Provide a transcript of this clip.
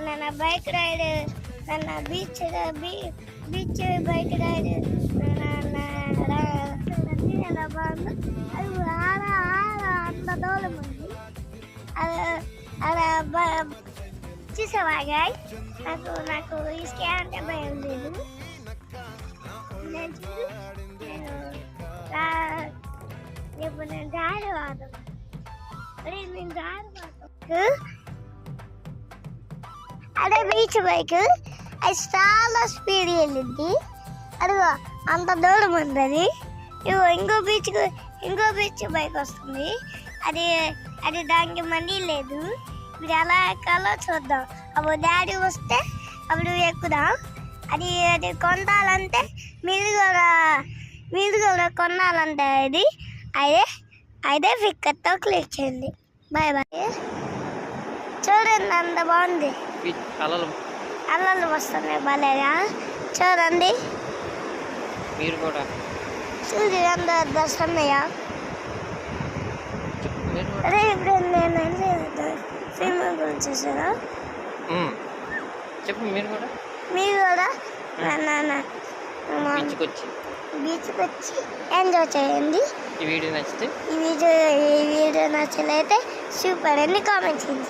ನನ್ನ bike ride, ನನ್ನ beach bike ride ಎಲ್ಲ ಬಂದು ಅದು అంత దూరం ఉంది. అలా చూసావా గాయ్? నాకు ఈ స్కాన్ అంటే భయం లేదు. ఇప్పుడు నేను దారి వాడను. అదే బీచ్ బైక్ అది చాలా స్పీడ్ వెళ్ళింది. అదిగో అంత దూరం ఉంది అది. ఇంకో బీచ్ బైక్ వస్తుంది. అది దానికి మనీ లేదు. ఇప్పుడు ఎలా ఎక్కాలో చూద్దాం. అప్పుడు డాడీ వస్తే అప్పుడు ఎక్కుదాం. అది కొనాలంటే మీరు కూడా కొనాలంటే అయితే ఫిక్కర్తో క్లిక్ చేయండి. Bye bye. చూడండి అంత బాగుంది. అల్లలు వస్తున్నాయి భలేగా. చూడండి మీరు కూడా చూసి అంత వస్తున్నాయా? అదే ఇప్పుడు నేను సినిమా గురించి చూసారా? చెప్పు. మీరు కూడా బీచ్కి వచ్చి ఎంజాయ్ చేయండి. ఈ వీడియో నచ్చితే నచ్చినట్లయితే సూపర్ అని కామెంట్ చేయండి.